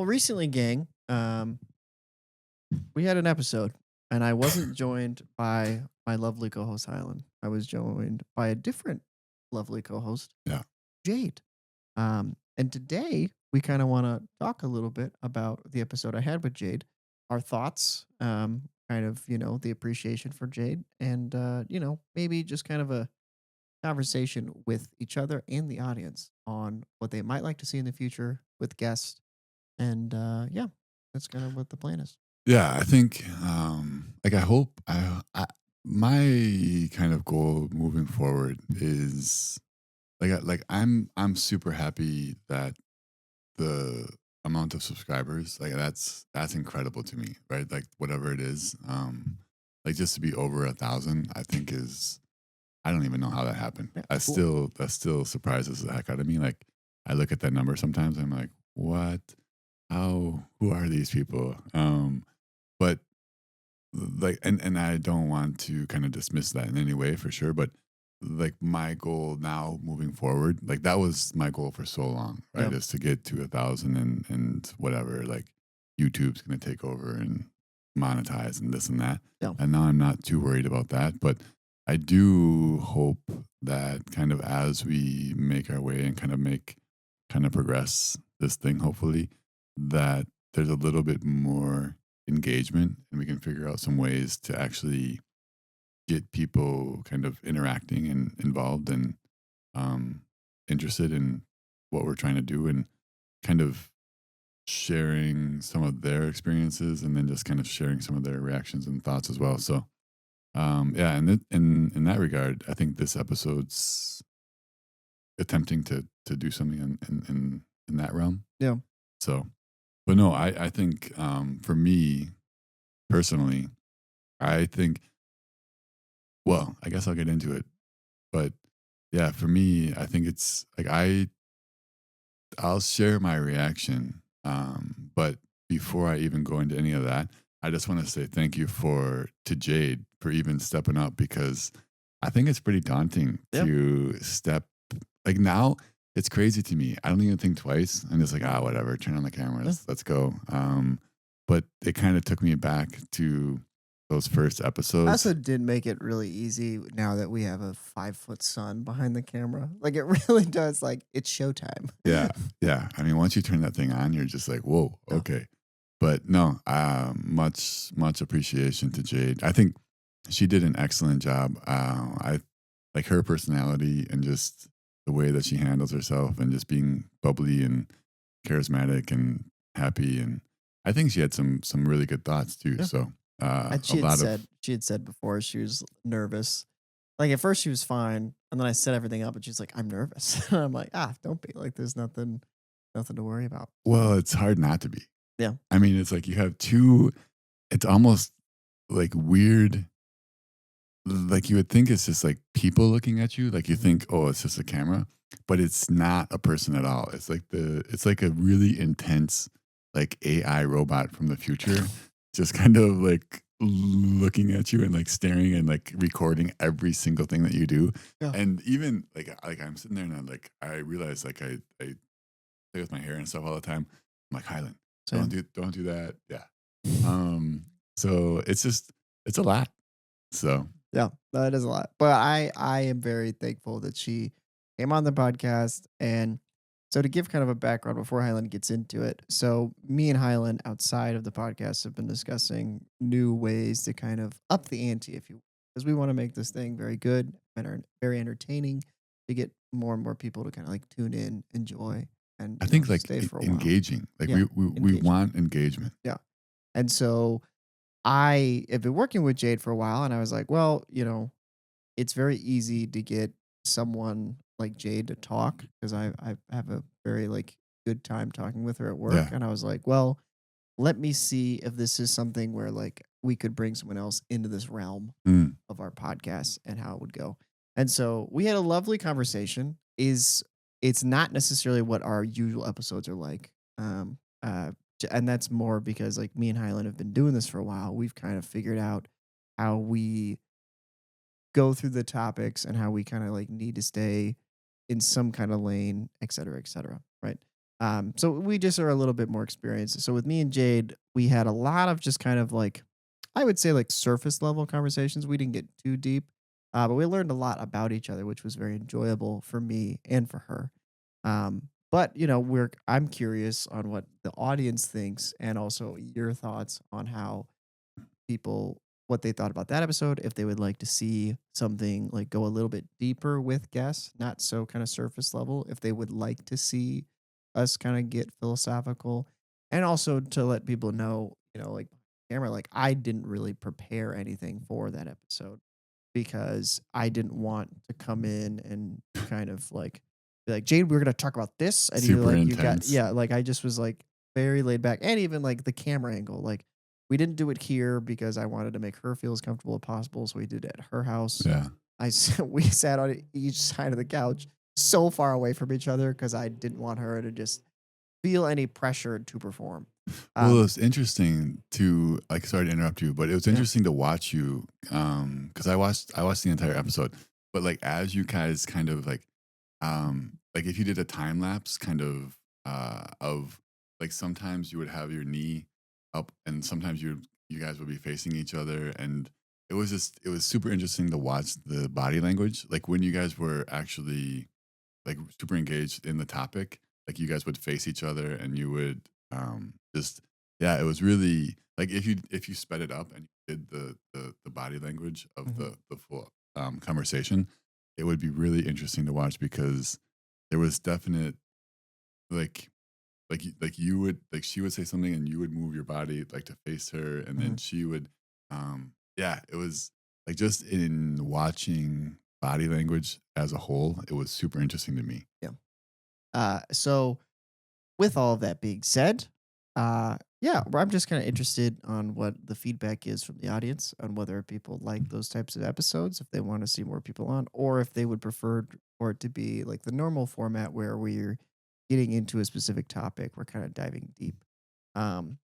Well, recently, gang, we had an episode, and I wasn't joined by my lovely co-host Hylan. I was joined by a different lovely co-host, Yeah. Jade. And today we kind of want to talk a little bit about the episode I had with Jade, our thoughts, kind of the appreciation for Jade, and maybe just kind of a conversation with each other and the audience on what they might like to see in the future with guests. And yeah, that's kind of what the plan is. Yeah, I think like I hope my kind of goal moving forward is I'm super happy that the amount of subscribers, like that's incredible to me, right? Like whatever it is, like just to be over 1,000, I think is I don't even know how that happened. Yeah, I cool. still that still surprises the heck out of me. Like I look at that number sometimes, I'm like, what? How? Who are these people? But like and I don't want to kind of dismiss that in any way for sure, but like my goal now moving forward, like that was my goal for so long, Yeah, right? Is to get to 1,000 and whatever, like YouTube's gonna take over and monetize and this and that. yeah, And now I'm not too worried about that. But I do hope that kind of as we make our way and kind of progress this thing, hopefully, that there's a little bit more engagement and we can figure out some ways to actually get people kind of interacting and involved and um, interested in what we're trying to do and kind of sharing some of their experiences and then just kind of sharing some of their reactions and thoughts as well. So yeah, and in that regard, I think this episode's attempting to do something in that realm. yeah. So, but no, I think for me personally, I think well, I guess I'll get into it. But yeah, for me, I think it's like I'll share my reaction. But before I even go into any of that, I just want to say thank you for to Jade for even stepping up because I think it's pretty daunting Yeah. to step like now it's crazy to me. I don't even think twice. I'm just like, whatever, turn on the Yeah. cameras, let's go. But it kind of took me back to those first Also episodes. did make it really easy now that we have a 5 foot sun behind the camera. Like it really does. Like it's showtime. Yeah, yeah. I mean, once you turn that thing on, you're just like, whoa, Yeah. okay. But no, much appreciation to Jade. I think she did an excellent job. I like her personality and just the way that she handles herself and just being bubbly and charismatic and happy. And I think she had some really good thoughts too. Yeah. So And a lot of she had said before she was nervous. Like at first she was fine, and then I set everything up, and she's like, "I'm nervous." And I'm like, don't be. Like there's nothing to worry about. So well, it's hard not to be. yeah, I mean, it's like you have two. It's almost like weird. Like you would think it's just like people looking at you. Like you mhm, think, oh, it's just a camera, but it's not a person at all. It's like a really intense like AI robot from the future, just kind of like looking at you and like staring and like recording every single thing that you do. yeah, And even like I'm sitting there and I realize like I play with my hair and stuff all the time. I'm like, Hylan, same. don't do that. Yeah. Um, so it's just it's a lot. So Yeah, that is a lot. But I am very thankful that she came on the podcast. And so to give kind of a background before Highland gets into it. So me and Highland outside of the podcast have been discussing new ways to kind of up the ante, if you will, because we want to make this thing very good and very entertaining to get more and more people to kind of like tune in, enjoy, and I think like stay for a while. engaging. Like Yeah, we engage. want engagement. Yeah. And so I have been working with Jade for a while, and I was like, well, it's very easy to get someone like Jade to talk because I have a very like good time talking with her at work. Yeah. And I was like, well, let me see if this is something where like we could bring someone else into this realm Mm. of our podcast and how it would go. And so we had a lovely conversation. Is It's not necessarily what our usual episodes are like. And that's more because like me and Highland have been doing this for a while. We've kind of figured out how we go through the topics and how we kind of like need to stay in some kind of lane, et cetera, right? So we just are a little bit more experienced. So with me and Jade, we had a lot of just kind of like, I would say like surface level conversations. We didn't get too deep, but we learned a lot about each other, which was very enjoyable for me and for her. But I'm curious on what the audience thinks and also your thoughts on how people what they thought about that episode, if they would like to see something like go a little bit deeper with guests, not so kind of surface level, if they would like to see us kind of get philosophical, and also to let people know, like camera, like I didn't really prepare anything for that episode because I didn't want to come in and kind of like be like, Jade, we're gonna talk about this. And Super you got, intense. yeah, like I just was like very laid back. And even like the camera angle, like we didn't do it here because I wanted to make her feel as comfortable as possible. So we did it at her house. Yeah. We sat on each side of the couch so far away from each other because I didn't want her to just feel any pressure to perform. Well, Um, it's interesting to like. Sorry to interrupt you, but it was yeah. interesting to watch you because I watched the entire episode. But like as you guys kind of like if you did a time lapse kind of like sometimes you would have your knee up and sometimes you guys would be facing each other and it was super interesting to watch the body language like when you guys were actually like super engaged in the topic. Like you guys would face each other and you would just yeah, it was really like if you sped it up and you did the body language of Mhm. the full conversation, it would be really interesting to watch because there was definite like like you would like she would say something and you would move your body like to face her and then Mhm. she would yeah, it was like just in watching body language as a whole, it was super interesting to me. Yeah. So with all of that being said, yeah, I'm just kind of interested on what the feedback is from the audience on whether people like those types of episodes, if they want to see more people on, or if they would prefer for it to be like the normal format where we're getting into a specific topic, we're kind of diving deep. Um,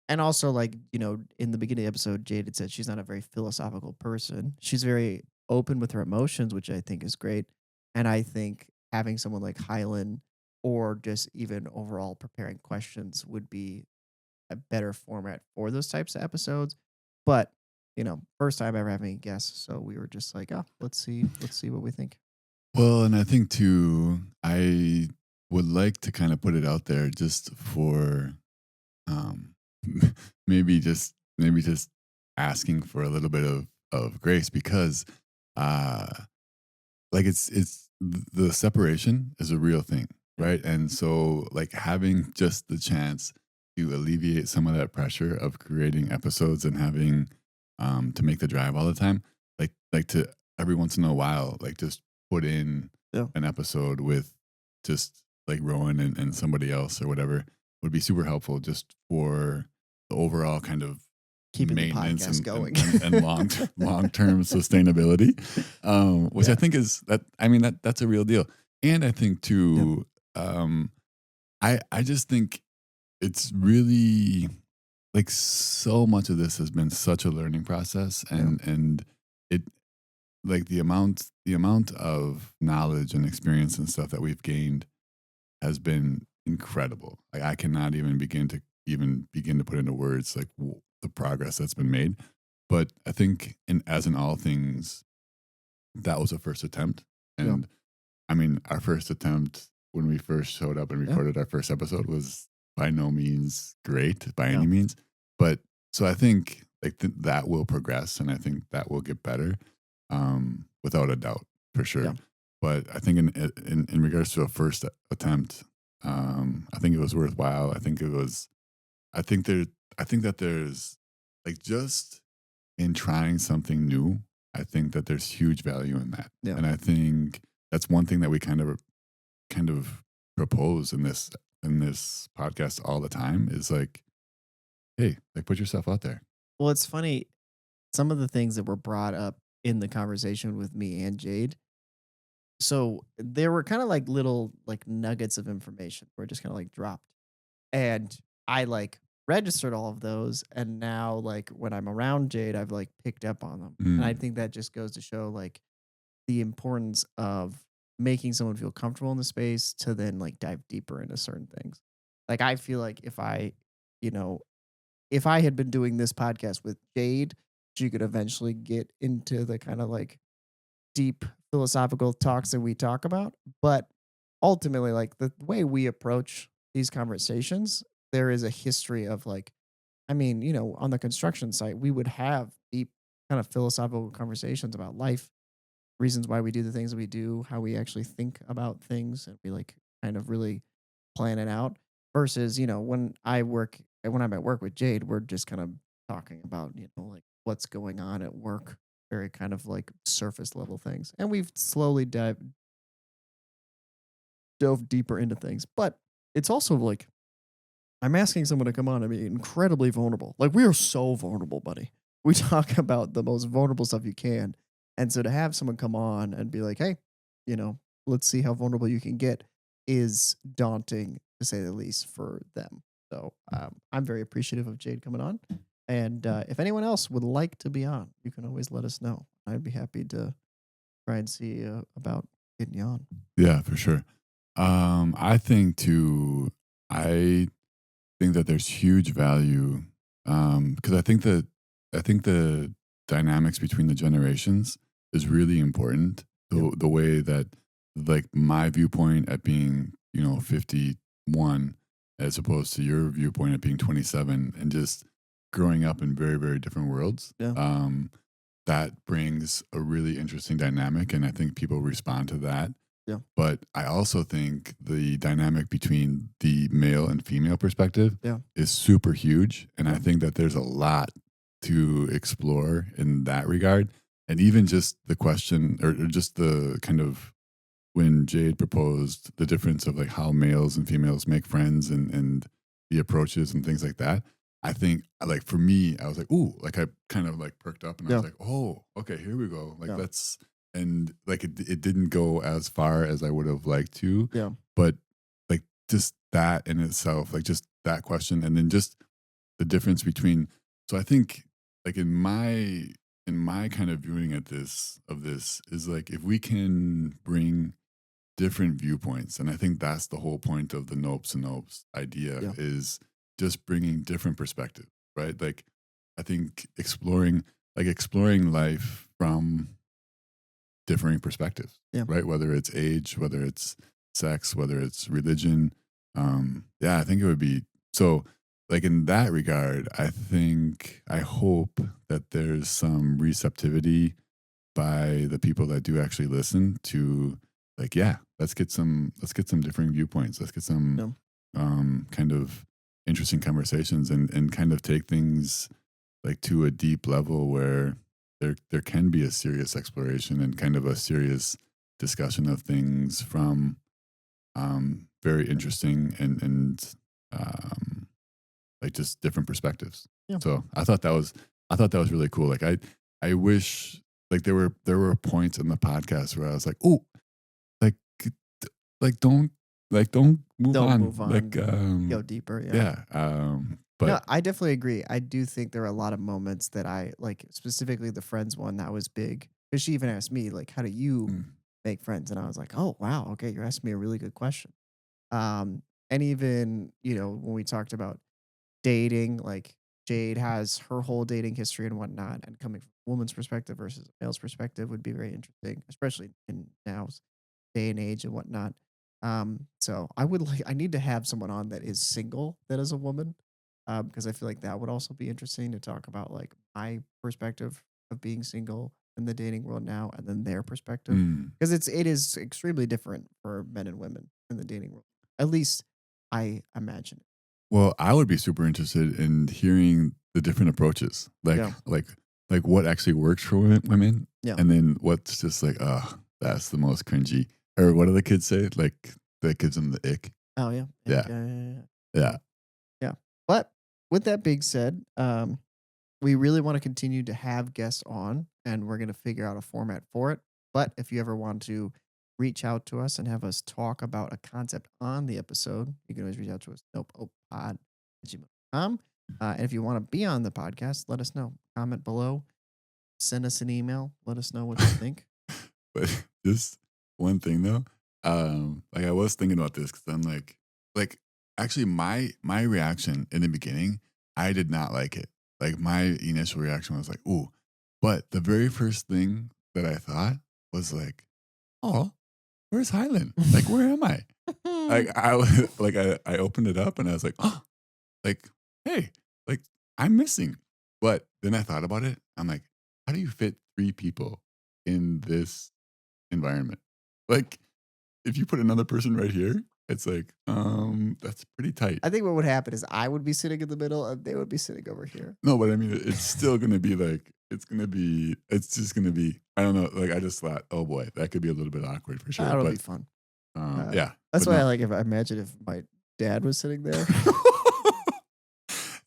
and also, like, in the beginning of the episode, Jade had said she's not a very philosophical person. She's very open with her emotions, which I think is great. And I think having someone like Hylan or just even overall preparing questions would be a better format for those types of episodes. But, first time ever having a guest. So we were just like, oh, let's see what we think. Well, and I think too, I would like to kind of put it out there just for um maybe just asking for a little bit of grace because uh like the separation is a real thing, Yeah. right? And so like having just the chance to alleviate some of that pressure of creating episodes and having to make the drive all the time, like to every once in a while, like just put in Yeah. an episode with just like Rowan and somebody else or whatever would be super helpful just for the overall kind of Keeping the maintenance podcast and and, going. and, and long term sustainability, which I Yeah. think is that I mean that's a real deal. And I think Yeah. too, I just think it's really like so much of this has been such a learning process, Yeah. and it like the amount of knowledge and experience and stuff that we've gained has been incredible. Like I cannot even begin to put into words like the progress that's been made. But I think in as in all things, that was a first attempt. Yeah. And I mean, our first attempt when we first showed up and Yeah. recorded our first episode was by no means great by Yeah. any means. But so I think like that will progress and I think that will get better without a doubt for sure. Yeah. But I think in regards to a first attempt, I think it was worthwhile. I think there, I think that there's like just in trying something new, I think that there's huge value in that. Yeah. And I think that's one thing that we kind of propose in this podcast all the time is like, hey, like put yourself out there. Well, it's funny. Some of the things that were brought up in the conversation with me and Jade. So there were kind of like little like nuggets of information were just kind of like dropped. And I like registered all of those. And now like when I'm around Jade, I've like picked up on them. And I Mm, think that just goes to show like the importance of making someone feel comfortable in the space to then like dive deeper into certain things. Like I feel like you know, if I had been doing this podcast with Jade, she could eventually get into the kind of like deep philosophical talks that we talk about. But ultimately, like the way we approach these conversations, there is a history of like, I mean, on the construction site, we would have deep kind of philosophical conversations about life, reasons why we do the things that we do, how we actually think about things, and we like kind of really plan it out. Versus, when I'm at work with Jade, we're just kind of talking about, like what's going on at work, very kind of like surface level things. And we've slowly dove deeper into things. But it's also like I'm asking someone to come on and be incredibly vulnerable. Like we are so vulnerable, buddy. We talk about the most vulnerable stuff you can. And so to have someone come on and be like, hey, let's see how vulnerable you can get is daunting to say the least for them. So I'm very appreciative of Jade coming on. And if anyone else would like to be on, you can always let us know. I'd be happy to try and see about getting you on. Yeah, for sure. I think too. I think that there's huge value because I think the dynamics between the generations is really important. Yep. The way that like my viewpoint at being 51 as opposed to your viewpoint at being 27 and just growing up in very very different worlds. Yeah. That brings a really interesting dynamic, and I think people respond to that. Yeah. But I also think the dynamic between the male and female perspective Yeah. is super huge. And I Yeah. think that there's a lot to explore in that regard. And even just the question or just the kind of when Jade proposed the difference of like how males and females make friends and the approaches and things like that. I think like for me, I was like, ooh, like I kind of like perked up and I was Yeah. like, oh, okay, here we go. Like Yeah. let's and like it didn't go as far as I would have liked to, Yeah. but like just that in itself, like just that question, and then just the difference between. So I think like in my kind of viewing at this of this is like if we can bring different viewpoints, and I think that's the whole point of the Nopes and Nopes idea Yeah. is just bringing different perspective, right? Like I think exploring life from differing perspectives, Yeah. right? Whether it's age, whether it's sex, whether it's religion. Yeah, I think it would be so. Like in that regard, I hope that there's some receptivity by the people that do actually listen to like, yeah, let's get some differing viewpoints. Let's get some Yeah. kind of interesting conversations and kind of take things like to a deep level where there can be a serious exploration and kind of a serious discussion of things from very interesting and like just different perspectives. Yeah. So I thought that was really cool. Like I wish like there were points in the podcast where I was like, oh, like like don't move Don't on. move on. Like Go deeper. Yeah. yeah. No, But I definitely agree. I do think there are a lot of moments that I like, specifically the friends one that was big. Because she even asked me, like, how do you mm, make friends? And I was like, oh, wow. Okay. You're asking me a really good question. And even, when we talked about dating, like Jade has her whole dating history and whatnot, and coming from a woman's perspective versus a male's perspective would be very interesting, especially in now's day and age and whatnot. So I need to have someone on that is single that is a woman, because I feel like that would also be interesting to talk about like my perspective of being single in the dating world now, and then their perspective, mm. because it is extremely different for men and women in the dating world. At least I imagine it. Well, I would be super interested in hearing the different approaches, Yeah, like what actually works for women, yeah. and then what's just like, oh, that's the most cringy. Or what do the kids say? Like that gives them the ick. Oh yeah, yeah, Yeah, yeah, yeah, yeah. yeah. Yeah. But with that being said, we really want to continue to have guests on, and we're going to figure out a format for it. But if you ever want to reach out to us and have us talk about a concept on the episode, you can always reach out to us, nopeopod@gmail.com. And if you want to be on the podcast, let us know. Comment below, send us an email, let us know what you think. But just one thing though, like I was thinking about this because I'm like actually my reaction in the beginning, I did not like it. Like my initial reaction was like, "Ooh," but the very first thing that I thought was like, "Oh, where's Hylan? Like, where am I?" Like like I opened it up and I was like, "Oh, like hey, like I'm missing." But then I thought about it. I'm like, how do you fit three people in this environment? Like, if you put another person right here, it's like, that's pretty tight. I think what would happen is I would be sitting in the middle and they would be sitting over here. No, but I mean, it's still gonna be like, it's just gonna be, I don't know. Like, I just thought, oh boy, that could be a little bit awkward for sure. That'll be But fun. yeah, That's but why I no. like if I imagine if my dad was sitting there.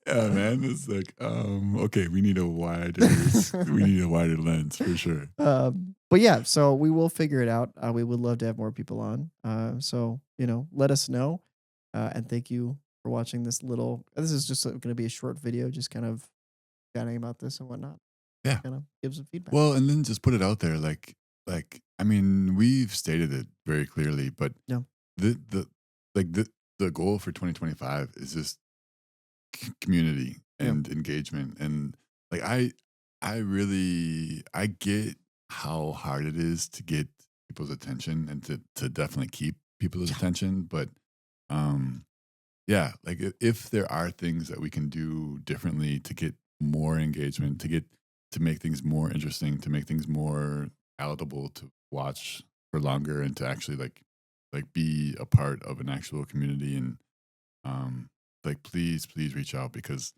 Yeah, man. It's like, okay, we need a wider lens for sure. But yeah, so we will figure it out. We would love to have more people on. So let us know. And thank you for watching this little. This is just going to be a short video, just kind of chatting about this and whatnot. Yeah. Kind of give some feedback. Well, and then just put it out there, I mean, we've stated it very clearly, but Yeah. the like the goal for 2025 is just community Yeah. and engagement, and like I get how hard it is to get people's attention and to definitely keep people's Yeah. attention, but um yeah, like if there are things that we can do differently to get more engagement, to make things more interesting, to make things more palatable to watch for longer, and to actually like be a part of an actual community, and like please reach out, because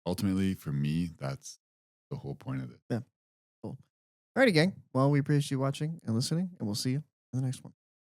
ultimately for me that's the whole point of it. Yeah. Cool. Alrighty, gang. Well, we appreciate you watching and listening, and we'll see you in the next one.